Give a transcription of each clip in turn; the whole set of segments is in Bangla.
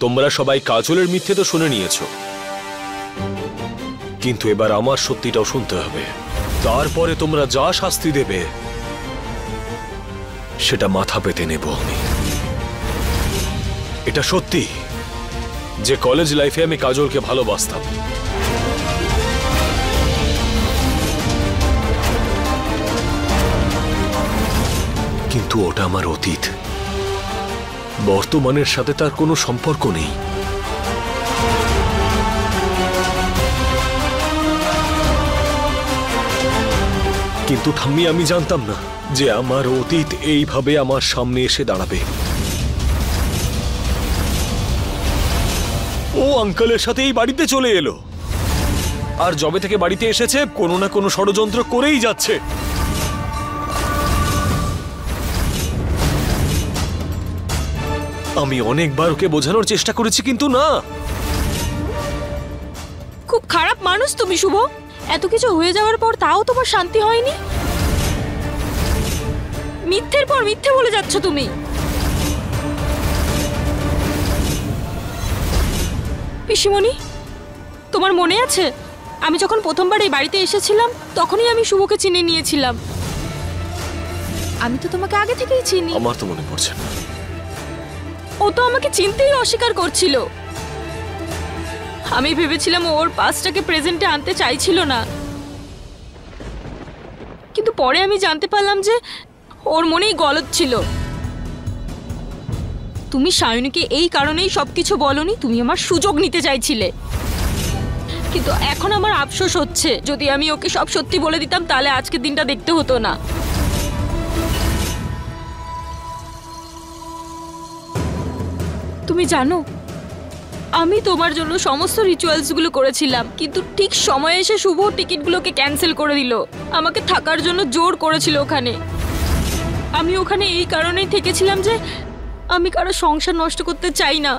তোমরা সবাই কাজলের মিথ্যে তো শুনে নিয়েছো, কিন্তু এবার আমার সত্যিটাও শুনতে হবে। তারপরে তোমরা যা শাস্তি দেবে সেটা মাথা পেতে নেব আমি। এটা সত্যি যে কলেজ লাইফে আমি কাজলকে ভালোবাসতাম, কিন্তু ওটা আমার অতীত। বর্তমানের সাথে তার কোনো সম্পর্ক নেই। কিন্তু ঠাম্মি, আমি জানতাম না যে আমার অতীত এইভাবে আমার সামনে এসে দাঁড়াবে। ও আঙ্কেলের সাথে এই বাড়িতে চলে এলো, আর যবে থেকে বাড়িতে এসেছে কোনো না কোনো ষড়যন্ত্র করেই যাচ্ছে। আমি অনেকবার ওকে বোঝানোর চেষ্টা করেছি, কিন্তু না। খুব খারাপ মানুষ তুমি শুভ। এত কিছু হয়ে যাওয়ার পর তাও তোমার শান্তি হয়নি? মিথ্যের পর মিথ্যে বলে যাচ্ছ তুমি। পিসিমণি, তোমার মনে আছে আমি যখন প্রথমবার এই বাড়িতে এসেছিলাম তখনই আমি শুভকে চিনে নিয়েছিলাম। আমি তো তোমাকে আগে থেকেই চিনি। আমার তো মনে পড়ছে না। ও তো আমাকে চিনতেই অস্বীকার করছিল। আমি ভেবেছিলাম ওর পাস্টটাকে প্রেজেন্টে আনতে চাইছিল না, কিন্তু পরে আমি জানতে পারলাম যে ওর মনেই গলদ ছিল। তুমি সায়নীকে এই কারণেই সবকিছু বলনি, তুমি আমার সুযোগ নিতে চাইছিলে। কিন্তু এখন আমার আফসোস হচ্ছে, যদি আমি ওকে সব সত্যি বলে দিতাম তাহলে আজকের দিনটা দেখতে হতো না। তুমি জানো, আমি তোমার জন্য সমস্ত রিচুয়ালসগুলো করেছিলাম, কিন্তু ঠিক সময়ে এসে শুভ টিকিটগুলোকে ক্যান্সেল করে দিল। আমাকে থাকার জন্য জোর করেছিল ওখানে। আমি ওখানে এই কারণেই থেকেছিলাম যে আমি কারো সংসার নষ্ট করতে চাই না।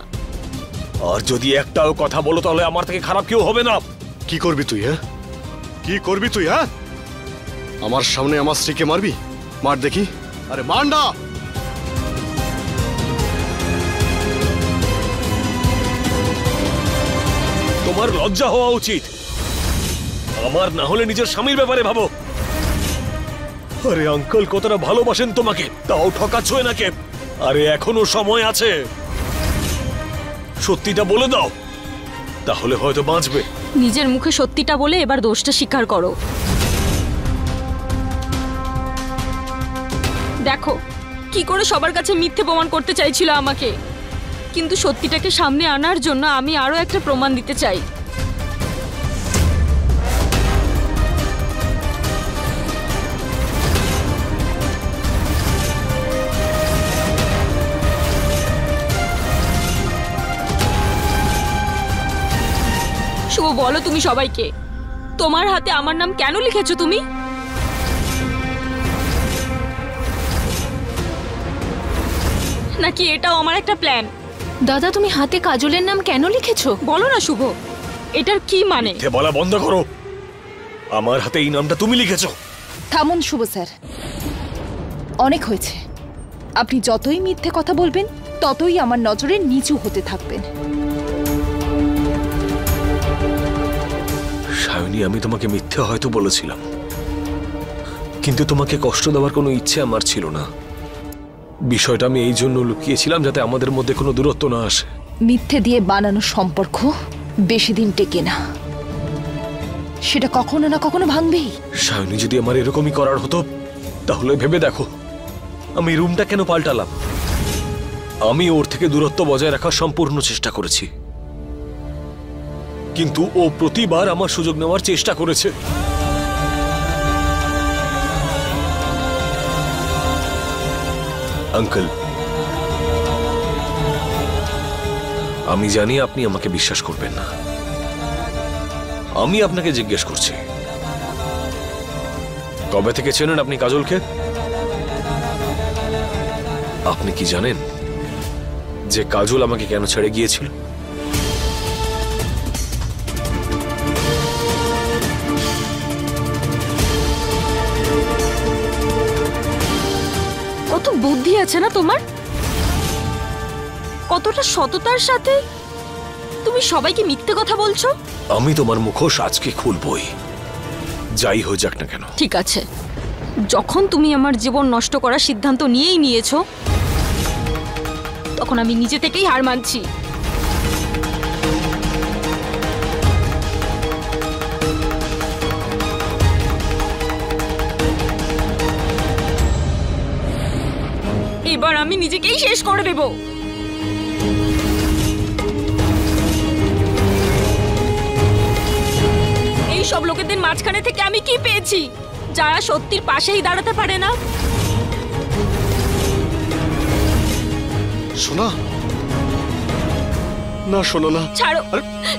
আর যদি একটাও কথা বলো তাহলে আমার থেকে খারাপ কেউ হবে না। কি করবি তুই? হ্যাঁ, কি করবি তুই? হ্যাঁ, আমার সামনে আমার স্ত্রীকে মারবি? মার দেখি। আরে মার না। তোমার লজ্জা হওয়া উচিত। আমার না হলে নিজের স্বামীর ব্যাপারে ভাবো। আরে আঙ্কেল কতটা ভালোবাসেন তোমাকে, তাও ঠকাচ্ছ এনাকে। আরে এখনো সময় আছে, সত্যিটা বলে দাও, তাহলে হয়তো বাঁচবে। নিজের মুখে সত্যিটা বলে এবার দোষটা স্বীকার করো। দেখো কি করে সবার কাছে মিথ্যে প্রমাণ করতে চাইছিল আমাকে, কিন্তু সত্যিটাকে সামনে আনার জন্য আমি আরো একটা প্রমাণ দিতে চাই। শুভ, বলো তুমি সবাইকে, তোমার হাতে আমার নাম কেন লিখেছো তুমি? নাকি এটাও আমার একটা প্ল্যান? দাদা, তুমি হাতে কাজলের নাম কেন লিখেছো? বলো না শুভ, এটার কি মানে? মিথ্যে বলা বন্ধ করো। আমার হাতে এই নামটা তুমি লিখেছো। থামুন শুভ স্যার, অনেক হয়েছে। আপনি যতই মিথ্যে কথা বলবেন ততই আমার নজরে নিচু হতে থাকবেন। সায়নী, আমি তোমাকে মিথ্যে হয়তো বলেছিলাম, কিন্তু তোমাকে কষ্ট দেওয়ার কোনো ইচ্ছে আমার ছিল না। বিষয়টা আমি এই জন্য লুকিয়েছিলাম যাতে আমাদের মধ্যে কোনো দূরত্ব না আসে। মিথ্যে দিয়ে বানানো সম্পর্ক বেশি দিন টেকে না, সেটা কখনো না কখনো ভাঙবেই। সায়নী, যদি আমার এরকমই করার হতো তাহলে ভেবে দেখো আমি রুমটা কেন পাল্টালাম। আমি ওর থেকে দূরত্ব বজায় রাখার সম্পূর্ণ চেষ্টা করেছি, কিন্তু ও প্রতিবার আমার সুযোগ নেওয়ার চেষ্টা করেছে। আঙ্কেল, আমি জানি আপনি আমাকে বিশ্বাস করবেন না। আমি আপনাকে জিজ্ঞেস করছি, কবে থেকে চেনেন আপনি কাজলকে? আপনি কি জানেন যে কাজল আমাকে কেন ছেড়ে গিয়েছিল? কত বুদ্ধি আছে না তোমার! কতটা সততার সাথে তুমি সবাইকে মিথ্যে কথা বলছো। আমি তোমার মুখোশ আজকে খুলবই, যাই হয়ে যাক না কেন। ঠিক আছে, যখন তুমি আমার জীবন নষ্ট করার সিদ্ধান্ত নিয়েই নিয়েছো, তখন আমি নিজে থেকেই হার মানছি। এবার আমি নিজেকেই শেষ করে দেব। এই সব লোকেদের মাঝখানে থেকে আমি কি পেয়েছি, যারা সত্যির পাশেই দাঁড়াতে পারে না? শোনা না, শোনো না। ছাড়ো,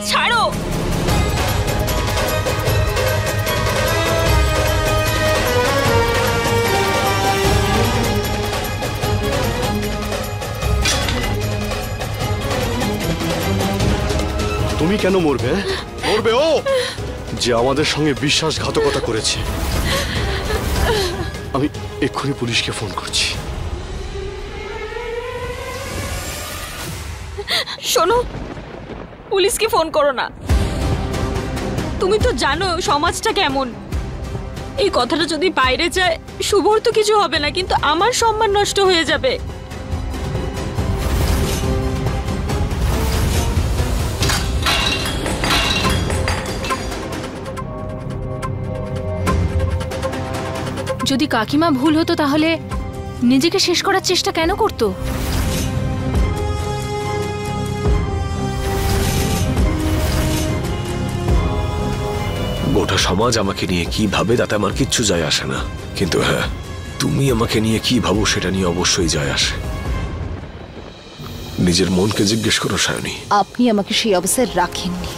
ছাড়ো। তুমি কেন মরবে? মরবে ও, যে আমাদের সঙ্গে বিশ্বাসঘাতকতা করেছে। আমি এক্ষুনি পুলিশকে ফোন করছি। শোনো, পুলিশকে ফোন করো না। তুমি তো জানো সমাজটা কেমন। এই কথাটা যদি বাইরে যায়, শুভর তো কিছু হবে না, কিন্তু আমার সম্মান নষ্ট হয়ে যাবে। যদি কাকিমা ভুল হতো তাহলে নিজেকে শেষ করার চেষ্টা কেন করতো? গোটা সমাজ আমাকে নিয়ে কি ভাবে তাতে আমার কিচ্ছু যায় আসে না, কিন্তু হ্যাঁ, তুমি আমাকে নিয়ে কি ভাবো সেটা নিয়ে অবশ্যই যায় আসে। নিজের মনকে জিজ্ঞেস করো সায়নী। আপনি আমাকে সেই অবস্থায় রাখেননি,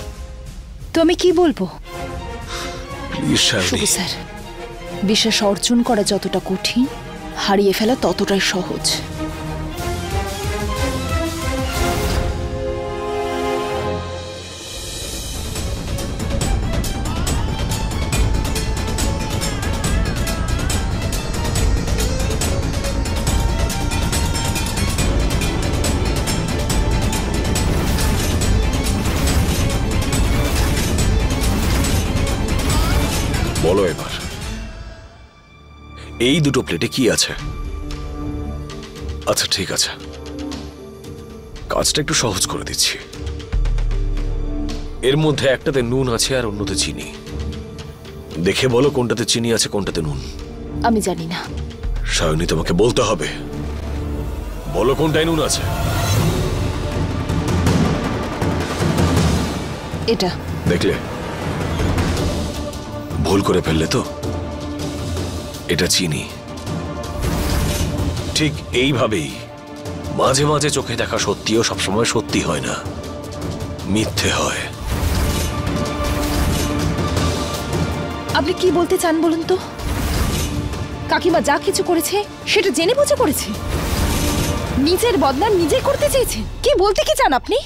তো আমি কি বলবো? Please Shubho Sayani. স্যার, বিশ্বাস অর্জন করা যতটা কঠিন, হারিয়ে ফেলা ততটাই সহজ। বলো এবার, এই দুটো প্লেটে কি আছে? আচ্ছা ঠিক আছে, কাজটা একটু সহজ করে দিচ্ছি। এর মধ্যে একটাতে নুন আছে আর অন্যতে চিনি। দেখে বলো কোনটাতে চিনি আছে কোনটাতে নুন। আমি জানি না। সায়নী, তোমাকে বলতে হবে। বলো কোনটায় নুন আছে। এটা দেখলে, ভুল করে ফেললে তো। এটা চিনি। ঠিক এইভাবেই মাঝে মাঝে চোখে দেখা সত্যিও সবসময় সত্যি হয় না, মিথ্যে হয়। আপনি কি বলতে চান বলুন তো? কাকিমা যা কিছু করেছে সেটা জেনে বুঝে করেছে, নিজের বদনাম নিজেই করতে চেয়েছে। কি বলতে কি চান আপনি?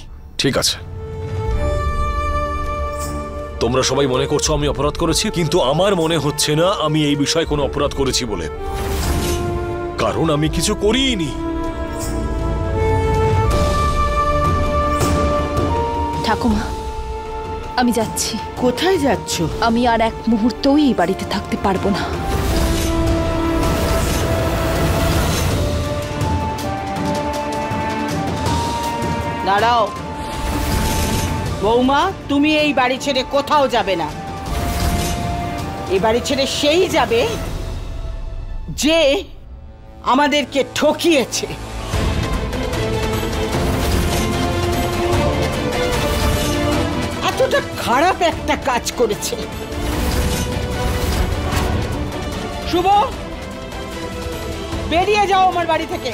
ঠিক আছে, তোমরা সবাই মনে করছো আমি অপরাধ করেছি, কিন্তু আমার মনে হচ্ছে না আমি এই বিষয়ে কোনো অপরাধ করেছি বলে, কারণ আমি কিছু করিনি। ঠাকুমা, আমি যাচ্ছি। কোথায় যাচ্ছ? আমি আর এক মুহূর্তও এই বাড়িতে থাকতে পারবো না। দাঁড়াও বৌমা, তুমি এই বাড়ি ছেড়ে কোথাও যাবে না। এই বাড়ি ছেড়ে সেই যাবে যে আমাদেরকে ঠকিয়েছে। এতটা খারাপ একটা কাজ করেছে। শুভ, বেরিয়ে যাও আমার বাড়ি থেকে।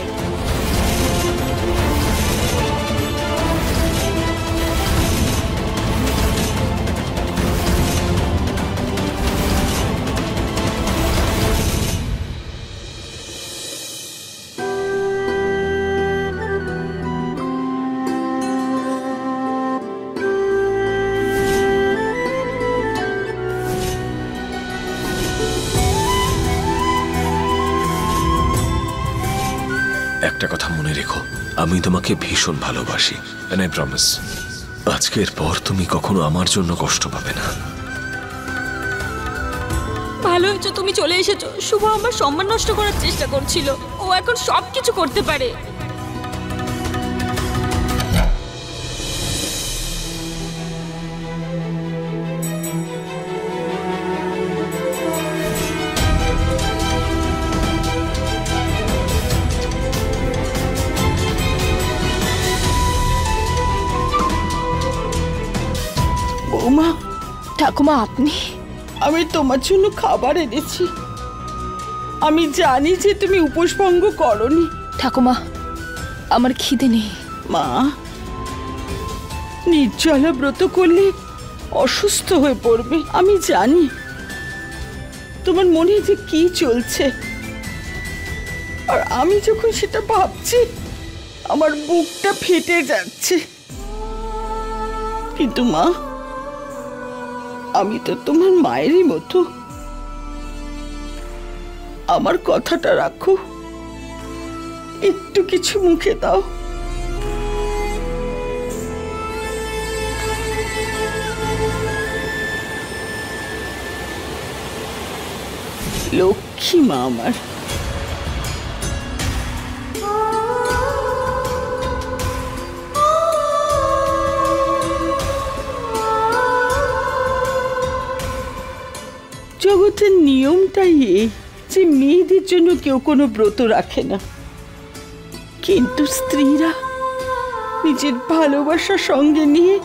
একটা কথা মনে রেখো, আমি তোমাকে ভীষণ ভালোবাসি, এন্ড আই প্রমিস আজকের পর তুমি কখনো আমার জন্য কষ্ট পাবে না। ভালো হয়েছে তুমি চলে এসেছো। শুভ আমার সম্মান নষ্ট করার চেষ্টা করছিল, ও এখন সবকিছু করতে পারে। বৌমা, ঠাকুমা আপনি? আমি তোমার জন্য খাবার এনেছি। আমি জানি যে তুমি উপোস ভঙ্গ করনি। ঠাকুমা আমার খিদে নেই। মা, নির্জলা ব্রত করলে অসুস্থ হয়ে পড়বে। আমি জানি তোমার মনে যে কি চলছে, আর আমি যখন সেটা ভাবছি আমার বুকটা ফেটে যাচ্ছে। কিন্তু মা, আমি তো তোমার মায়েরই মতো। আমার কথাটা রাখো, একটু কিছু মুখে দাও। লক্ষ্মী মা আমার। জগতের নিয়মটাই এই যে মেয়েদের জন্য কেউ কোনো ব্রত রাখে না, কিন্তু স্ত্রীরা নিজের ভালোবাসা সঙ্গে নিয়ে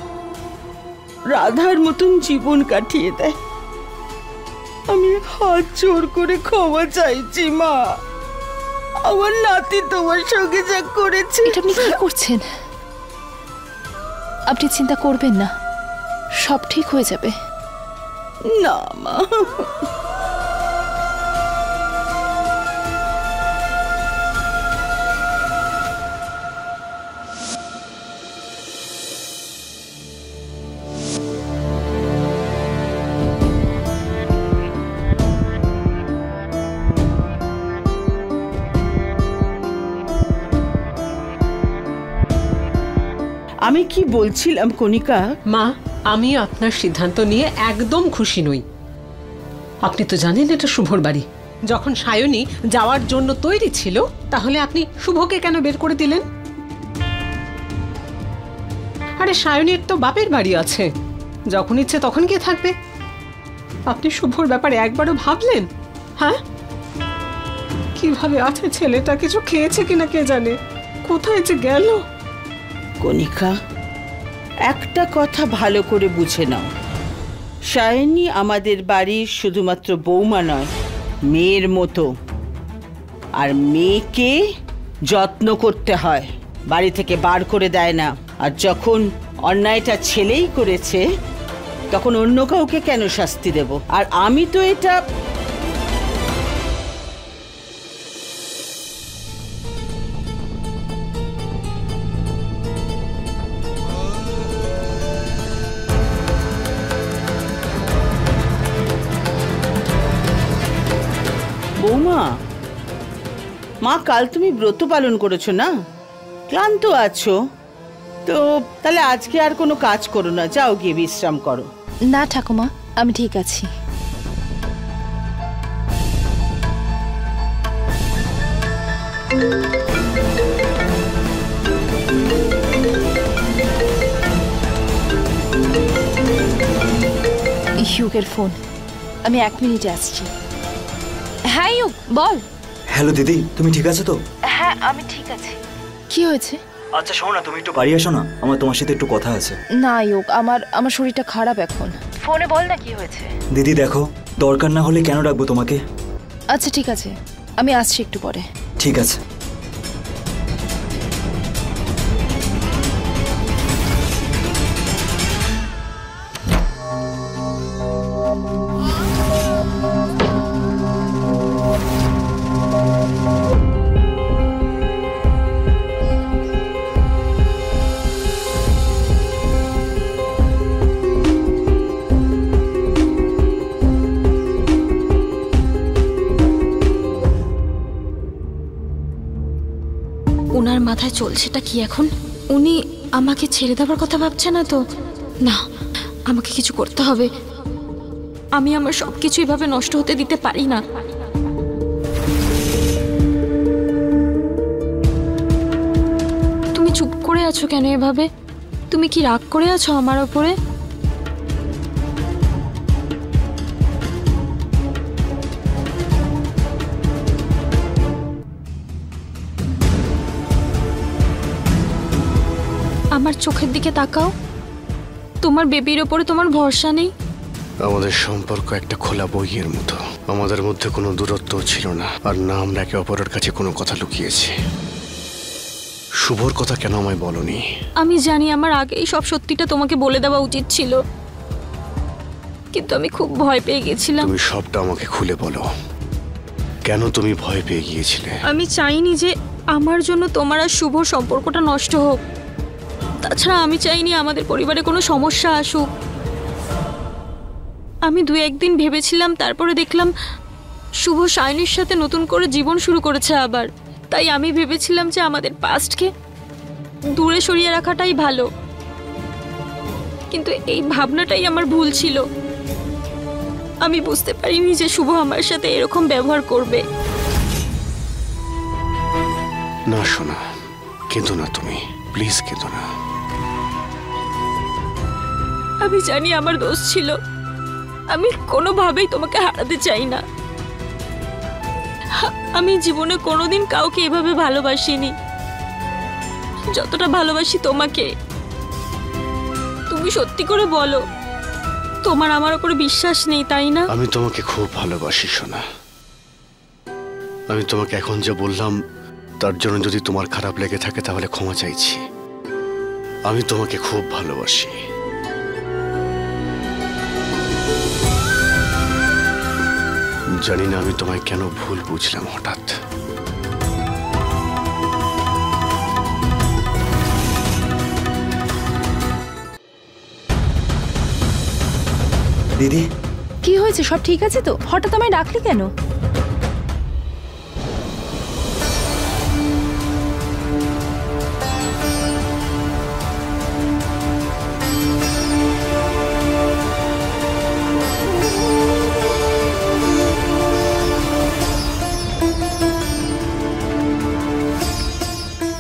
রাধার মতন জীবন কাটিয়ে দেয়। আমি হাত জোর করে ক্ষমা চাইছি মা। আমার নাতি তোমার সঙ্গে যা করেছে। এটা আপনি কি করছেন? আপনি চিন্তা করবেন না, সব ঠিক হয়ে যাবে। না মা, আমি কি বলছিলাম কণিকা? মা, আমি আপনার সিদ্ধান্ত নিয়ে একদম খুশি নই। আপনি তো জানেন এটা শুভর বাড়ি। যখন সায়নী যাওয়ার জন্য তৈরি ছিল, তাহলে আপনি শুভকে কেন বের করে দিলেন? আরে সায়নীর তো বাপের বাড়ি আছে, যখন ইচ্ছে তখন গিয়ে থাকবে। আপনি শুভর ব্যাপারে একবারও ভাবলেন? হ্যাঁ, কিভাবে আছে ছেলেটা? কিছু খেয়েছে কিনা কে জানে, কোথায় যে গেল। কণিকা, একটা কথা ভালো করে বুঝে নাও, সায়নী আমাদের বাড়ির শুধুমাত্র বৌমা নয়, মেয়ের মতো। আর মেয়েকে যত্ন করতে হয়, বাড়ি থেকে বার করে দেয় না। আর যখন অন্যায়টা ছেলেই করেছে, তখন অন্য কাউকে কেন শাস্তি দেব? আর আমি তো এটা বৌমা, মা কাল তুমি ব্রত পালন করেছো না, ক্লান্ত আছো তো তাহলে আজকে আর কোনো কাজ করো না, যাও গিয়ে বিশ্রাম করো। না ঠাকুমা, আমি ঠিক আছি। ইউকের ফোন, আমি 1 মিনিটে আসছি। হ্যাঁ ইউক, বল। হ্যালো দিদি, তুমি ঠিক আছো তো? হ্যাঁ আমি ঠিক আছি। কি হয়েছে? আচ্ছা শোনো না, তুমি একটু বাড়ি আসো না, আমার তোমার সাথে একটু কথা আছে। না ইউক, আমার শরীরটা খারাপ এখন। ফোনে বল না কি হয়েছে। দিদি দেখো, দরকার না হলে কেন ডাকবো তোমাকে? আচ্ছা ঠিক আছে, আমি আসছি একটু পরে। ঠিক আছে। মাথায় চলছেটা কি এখন? উনি আমাকে ছেড়ে দেওয়ার কথা ভাবছে না তো? না, আমাকে কিছু করতে হবে। আমি আমার সব কিছু এভাবে নষ্ট হতে দিতে পারি না। তুমি চুপ করে আছো কেন এভাবে? তুমি কি রাগ করে আছো আমার ওপরে? আমার চোখের দিকে তাকাও। তোমার বেবির ওপরে তোমার ভরসা নেই? আমাদের সম্পর্ক একটা খোলা বইয়ের মতো। আমাদের মধ্যে কোনো দূরত্ব ছিল না, আর না আমরা একে অপরের কাছে কোনো কথা লুকিয়েছি। শুভর কথা কেন আমায় বলনি? আমি জানি আমার আগেই সব সত্যিটা তোমাকে বলে দেওয়া উচিত ছিল, কিন্তু আমি খুব ভয় পেয়ে গেছিলাম। তুমি সবটা আমাকে খুলে বলো, কেন তুমি ভয় পেয়ে গিয়েছিলে? আমি চাইনি যে আমার জন্য তোমার আর শুভ সম্পর্কটা নষ্ট হোক। তাছাড়া আমি চাইনি আমাদের পরিবারে কোনো সমস্যা আসুক। আমি 2-1 দিন ভেবেছিলাম, তারপরে দেখলাম শুভ সায়নীর সাথে নতুন করে জীবন শুরু করেছে আবার। তাই আমি ভেবেছিলাম যে আমাদের পাস্টকে দূরে সরিয়ে রাখাটাই ভালো, কিন্তু এই ভাবনাটাই আমার ভুল ছিল। আমি বুঝতে পারিনি যে শুভ আমার সাথে এরকম ব্যবহার করবে। না শোনা, কেঁদো না তুমি, প্লিজ কেঁদো না। আমি জানি আমার দোষ ছিল। আমি কোনোভাবেই তোমাকে হারাতে চাই না। আমি জীবনে কোনোদিন কাউকে এভাবে ভালোবাসিনি যতটা ভালোবাসি তোমাকে। তুমি সত্যি করে বলো, তোমার আমার উপরে বিশ্বাস নেই তাই না? আমি তোমাকে খুব ভালোবাসি সোনা। আমি তোমাকে এখন যা বললাম তার জন্য যদি তোমার খারাপ লেগে থাকে তাহলে ক্ষমা চাইছি। আমি তোমাকে খুব ভালোবাসি। জানি না আমি তোমায় কেন ভুল বুঝলাম হঠাৎ। দিদি, কি হয়েছে? সব ঠিক আছে তো? হঠাৎ আমায় ডাকলি কেন?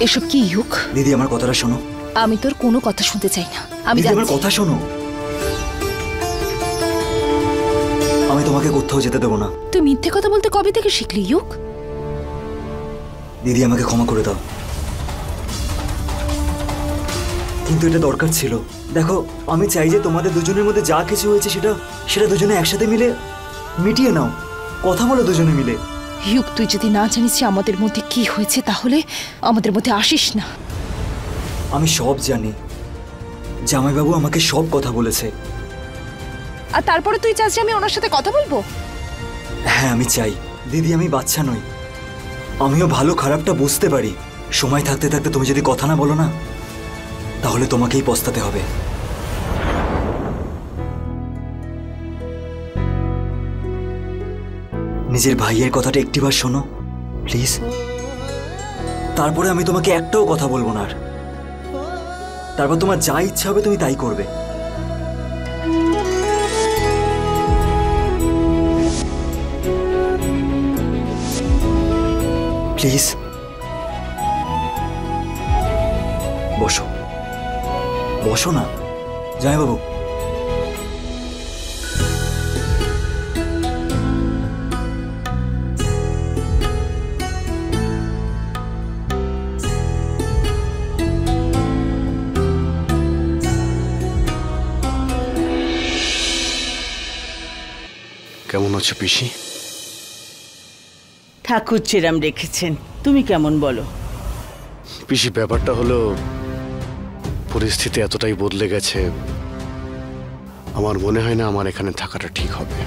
এসব কি ইউক? দিদি আমার কথাটা শোনো। আমি তোর কোনো কথা শুনতে চাই না। আমি দিদি আমার যাচ্ছি। কথা শোনো। আমি তোমাকে কোথাও যেতে দেবো না। তুই মিথ্যে কথা বলতে কবে থেকে শিখলি ইউক? দিদি আমাকে ক্ষমা করে দাও, কিন্তু এটা দরকার ছিল। দেখো, আমি চাই যে তোমাদের দুজনের মধ্যে যা কিছু হয়েছে সেটা দুজনে একসাথে মিলে মিটিয়ে নাও। কথা বলো দুজনে মিলে। ইউক, তুই যদি না জানিস যে আমাদের মধ্যে কি হয়েছে তাহলে আমাদের মধ্যে আসিস না। আমি সব জানি। জামাইবাবু আমাকে সব কথা বলেছে। আর তারপরে তুই চাস যে আমি ওনার সাথে কথা বলবো? হ্যাঁ আমি চাই। দিদি আমি বাচ্চা নই, আমিও ভালো খারাপটা বুঝতে পারি। সময় থাকতে থাকতে তুমি যদি কথা না বলো না তাহলে তোমাকেই পস্তাতে হবে। নিজের ভাইয়ের কথাটা একটিবার শোনো প্লিজ। তারপরে আমি তোমাকে একটাও কথা বলবো না। আর তারপর তোমার যা ইচ্ছা হবে তুমি তাই করবে। প্লিজ বসো, বসো না জামাইবাবু। কেমন আছো পিসি? ঠাকুর চেরাম রেখেছেন। তুমি কেমন বলো? পিসি ব্যাপারটা হলো পরিস্থিতি এতটাই বদলে গেছে, আমার মনে হয় না আমার এখানে থাকাটা ঠিক হবে।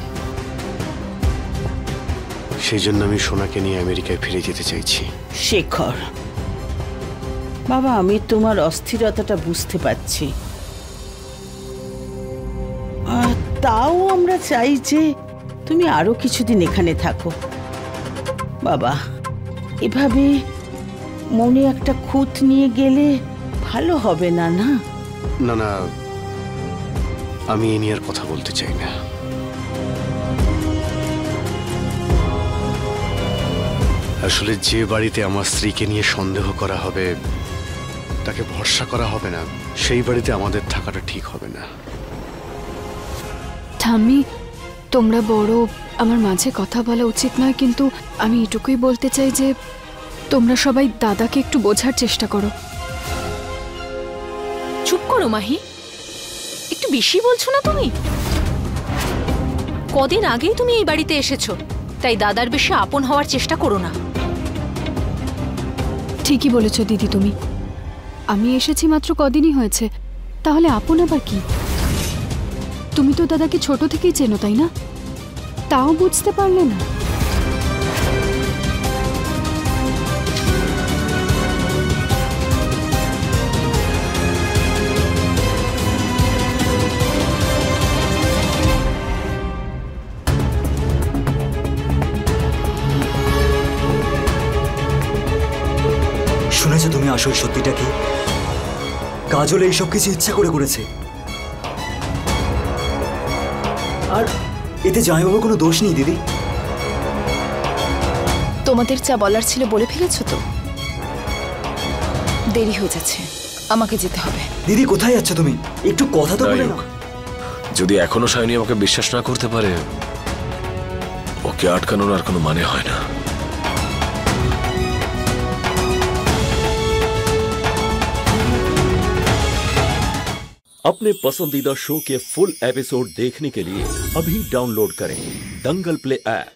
সেই জন্য আমি সোনাকে নিয়ে আমেরিকায় ফিরে যেতে চাইছি। শেখর বাবা, আমি তোমার অস্থিরতাটা বুঝতে পারছি। তাও আমরা চাই যে তুমি আরো কিছুদিন এখানে থাকো। বাবা, এভাবে মনে একটা খুঁত নিয়ে গেলে ভালো হবে না? না না না, আমি এ নিয়ে আর কথা বলতে চাই না। আসলে যে বাড়িতে আমার স্ত্রীকে নিয়ে সন্দেহ করা হবে, তাকে ভরসা করা হবে না, সেই বাড়িতে আমাদের থাকাটা ঠিক হবে না। ঠাম্মি, তোমরা বড়, আমার মাঝে কথা বলা উচিত নয়, কিন্তু আমি এটুকুই বলতে চাই যে তোমরা সবাই দাদাকে একটু বোঝার চেষ্টা করো। চুপ করো মাহি, একটু বেশি বলছো না তুমি? কদিন আগেই তুমি এই বাড়িতে এসেছো, তাই দাদার বেশি আপন হওয়ার চেষ্টা করো না। ঠিকই বলেছো দিদি তুমি। আমি এসেছি মাত্র কদিনই হয়েছে, তাহলে আপন আবার কি? তুমি তো দাদাকে ছোট থেকেই চেনো, তাই না? তাও বুঝতে পারলে না? শুনেছো তুমি আসল সত্যিটা কি? কাজল এইসব কিছু ইচ্ছা করে করেছে, আর এতে জামাইবাবুর কোনো দোষ নেই দিদি। তোমাদের যা বলার ছিল বলে ফেলেছো তো? দেরি হয়ে যাচ্ছে, আমাকে যেতে হবে। দিদি কোথায় যাচ্ছ তুমি? একটু কথা তো বলে নায়ক, নাও। যদি এখনো সায়নী আমাকে বিশ্বাস না করতে পারে, ওকে আটকানোর আর কোনো মানে হয় না। अपने पसंदीदा शो के फुल एपिसोड देखने के लिए अभी डाउनलोड करें दंगल प्ले ऐप।